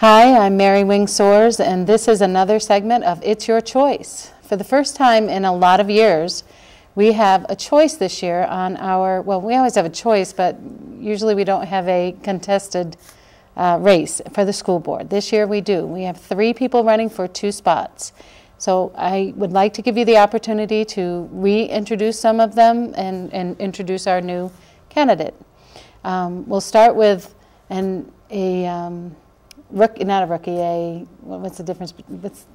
Hi, I'm Mary Wings Soares, and this is another segment of It's Your Choice. For the first time in a lot of years, we have a choice this year on our, well, we always have a choice, but usually we don't have a contested race for the school board. This year we do. We have 3 people running for 2 spots. So I would like to give you the opportunity to reintroduce some of them and introduce our new candidate. We'll start with rookie, not a rookie, what's the difference? What's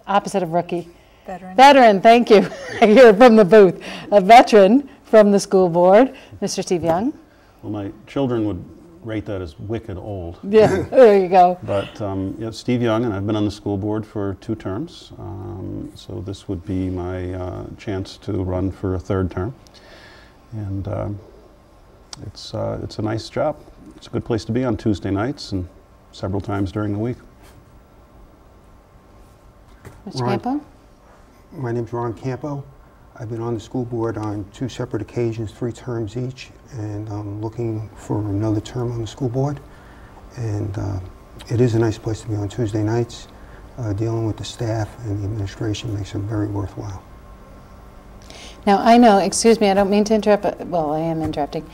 opposite of rookie? Veteran. Veteran, thank you. I hear it from the booth. A veteran from the school board, Mr. Steve Young. Well, my children would rate that as wicked old. Yeah, there you go. But yeah, Steve Young, and I've been on the school board for 2 terms, so this would be my chance to run for a 3rd term. And it's a nice job. It's a good place to be on Tuesday nights and several times during the week. Mr. Campo? My name's Ron Campo. I've been on the school board on 2 separate occasions, 3 terms each, and I'm looking for another term on the school board. And it is a nice place to be on Tuesday nights. Dealing with the staff and the administration makes it very worthwhile. Now, I know, excuse me, I don't mean to interrupt, but, well, I am interrupting.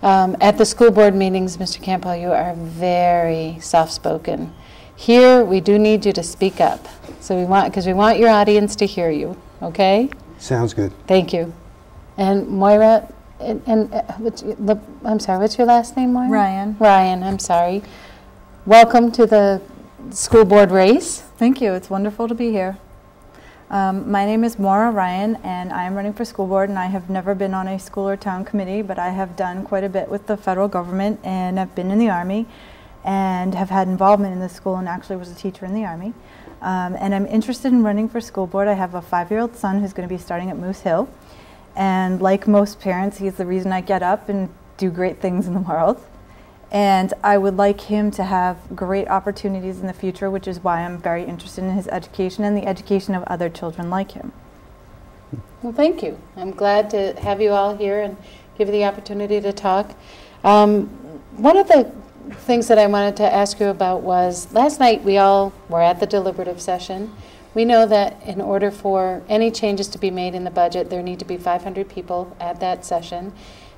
At the school board meetings, Mr. Campo, you are very soft-spoken. Here, we do need you to speak up. So because we want your audience to hear you, okay? Sounds good. Thank you. And Moira, I'm sorry, what's your last name, Moira? Ryan. Ryan, I'm sorry. Welcome to the school board race. Thank you. It's wonderful to be here. My name is Moira Ryan, and I'm running for school board, and I have never been on a school or town committee, but I have done quite a bit with the federal government, and I've been in the Army, and have had involvement in the school, and actually was a teacher in the Army. And I'm interested in running for school board. I have a 5-year-old son who's going to be starting at Moose Hill, and like most parents, he's the reason I get up and do great things in the world. And I would like him to have great opportunities in the future, which is why I'm very interested in his education and the education of other children like him. Well, thank you. I'm glad to have you all here and give you the opportunity to talk. One of the things that I wanted to ask you about was, last night we all were at the deliberative session. We know that in order for any changes to be made in the budget, there need to be 500 people at that session.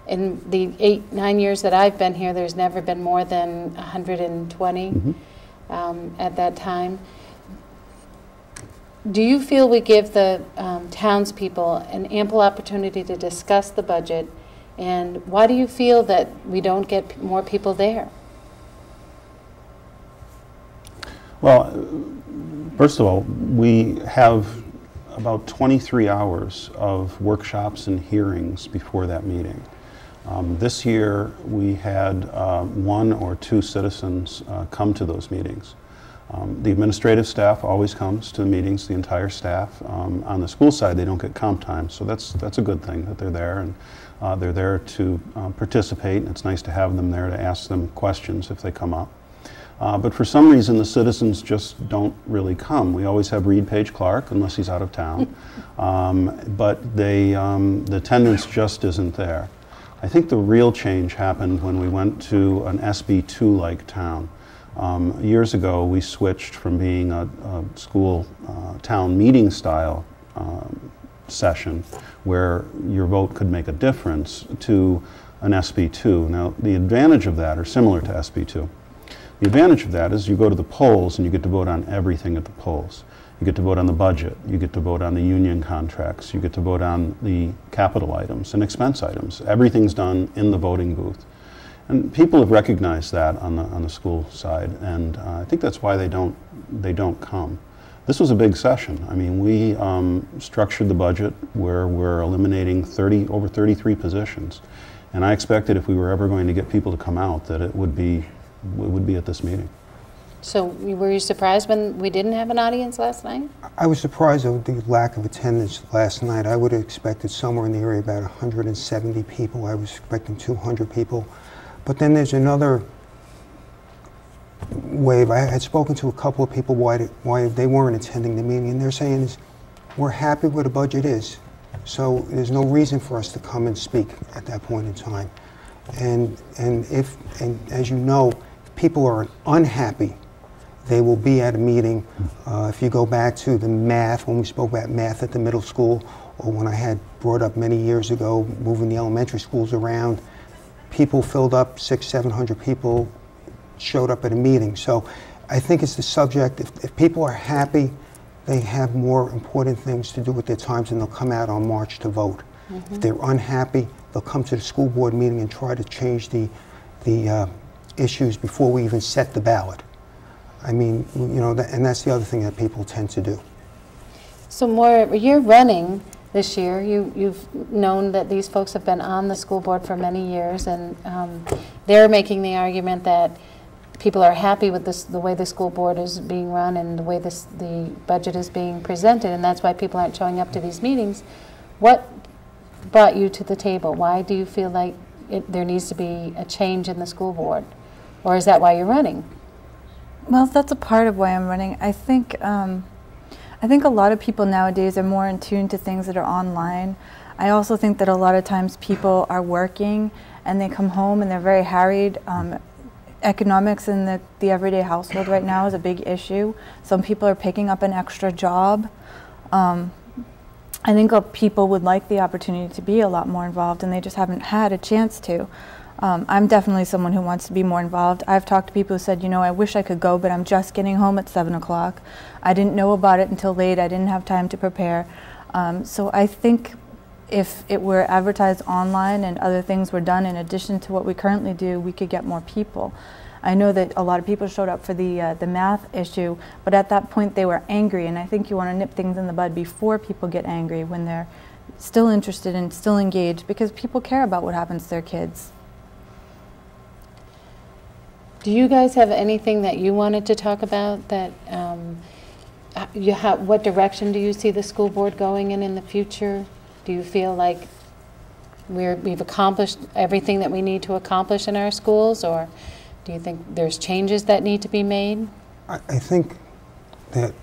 In the 8-9 years that I've been here, there's never been more than 120 at that time. Do you feel we give the townspeople an ample opportunity to discuss the budget, and why do you feel that we don't get more people there? Well, first of all, we have about 23 hours of workshops and hearings before that meeting. This year, we had 1 or 2 citizens come to those meetings. The administrative staff always comes to the meetings, the entire staff. On the school side, they don't get comp time, so that's a good thing that they're there, and they're there to participate. It's nice to have them there to ask them questions if they come up. But for some reason, the citizens just don't really come. We always have Reed Page Clark, unless he's out of town, but the attendance just isn't there. I think the real change happened when we went to an SB2-like town. Years ago, we switched from being a school town meeting style session where your vote could make a difference to an SB2. Now, the advantage of that, or similar to SB2, the advantage of that is you go to the polls and you get to vote on everything at the polls. You get to vote on the budget, you get to vote on the union contracts, you get to vote on the capital items and expense items. Everything's done in the voting booth. And people have recognized that on the school side, and I think that's why they don't come. This was a big session. I mean, we structured the budget where we're eliminating over 33 positions. And I expected if we were ever going to get people to come out that it would be at this meeting. So were you surprised when we didn't have an audience last night? I was surprised at the lack of attendance last night. I would have expected somewhere in the area about 170 people. I was expecting 200 people. But then there's another wave. I had spoken to a couple of people why they weren't attending the meeting, and they're saying is, we're happy where the budget is, so there's no reason for us to come and speak at that point in time. And as you know, if people are unhappy, They will be at a meeting. If you go back to the math, when we spoke about math at the middle school, or when I had brought up many years ago, moving the elementary schools around, people filled up, 600-700 people showed up at a meeting. So I think it's the subject. If people are happy, they have more important things to do with their times, and they'll come out on March to vote. If they're unhappy, they'll come to the school board meeting and try to change the issues before we even set the ballot. I mean, you know, and that's the other thing that people tend to do. So Maura, you're running this year. You've known that these folks have been on the school board for many years, and they're making the argument that people are happy with the way the school board is being run and the way the budget is being presented, and that's why people aren't showing up to these meetings. What brought you to the table? Why do you feel like there needs to be a change in the school board? Or is that why you're running? Well, that's a part of why I'm running. I think a lot of people nowadays are more in tune to things that are online. I also think that a lot of times people are working and they come home and they're very harried. Economics in the everyday household right now is a big issue. Some people are picking up an extra job. I think people would like the opportunity to be a lot more involved, and they just haven't had a chance to. I'm definitely someone who wants to be more involved. I've talked to people who said, you know, I wish I could go, but I'm just getting home at 7 o'clock. I didn't know about it until late. I didn't have time to prepare. So I think if it were advertised online and other things were done in addition to what we currently do, we could get more people. I know that a lot of people showed up for the math issue, but at that point they were angry, and I think you want to nip things in the bud before people get angry, when they're still interested and still engaged, because people care about what happens to their kids. Do you guys have anything that you wanted to talk about that what direction do you see the school board going in the future? Do you feel like we've accomplished everything that we need to accomplish in our schools, or do you think there's changes that need to be made? I think that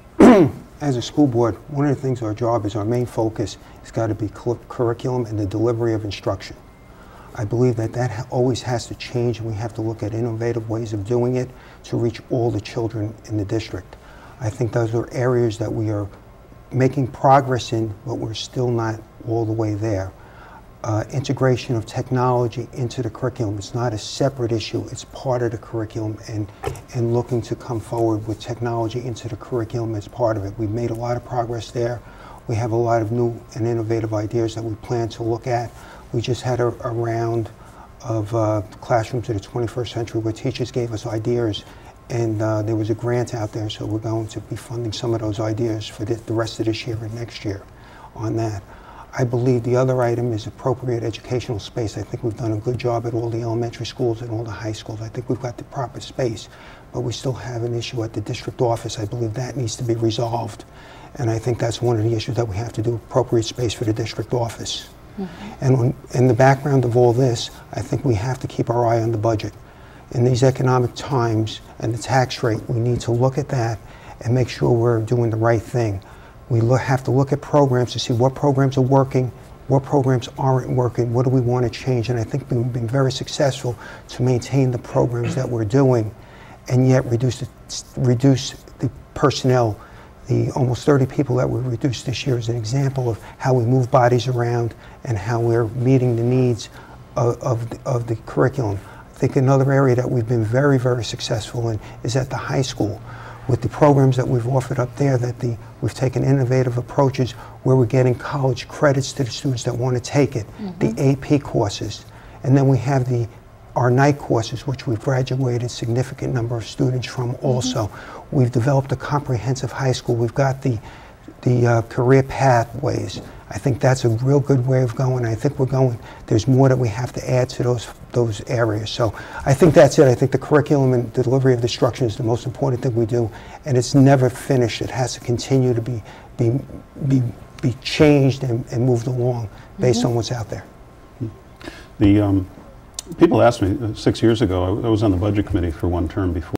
as a school board, one of the things our job is, our main focus has got to be curriculum and the delivery of instruction. I believe that that always has to change, and we have to look at innovative ways of doing it to reach all the children in the district. I think those are areas that we are making progress in, but we're still not all the way there. Integration of technology into the curriculum. It's not a separate issue, it's part of the curriculum, and looking to come forward with technology into the curriculum as part of it. We've made a lot of progress there. We have a lot of new and innovative ideas that we plan to look at. We just had a round of classrooms of the 21st century where teachers gave us ideas, and there was a grant out there, so we're going to be funding some of those ideas for the rest of this year and next year on that. I believe the other item is appropriate educational space. I think we've done a good job at all the elementary schools and all the high schools. I think we've got the proper space, but we still have an issue at the district office. I believe that needs to be resolved, and I think that's one of the issues that we have to do, appropriate space for the district office. And in the background of all this, I think we have to keep our eye on the budget. In these economic times and the tax rate, we need to look at that and make sure we're doing the right thing. We have to look at programs to see what programs are working, what programs aren't working, what do we want to change. And I think we've been very successful to maintain the programs that we're doing and yet reduce the personnel. The almost 30 people that were reduced this year is an example of how we move bodies around and how we're meeting the needs of the curriculum. I think another area that we've been very, very successful in is at the high school. With the programs that we've offered up there, we've taken innovative approaches where we're getting college credits to the students that want to take it, the AP courses. And then we have our night courses, which we've graduated a significant number of students from also. We've developed a comprehensive high school. We've got the career pathways. I think that's a real good way of going. I think there's more that we have to add to those areas. So I think that's it. I think the curriculum and the delivery of the instruction is the most important thing we do, and it's never finished. It has to continue to be changed and moved along based on what's out there. People asked me 6 years ago, I was on the budget committee for one term before.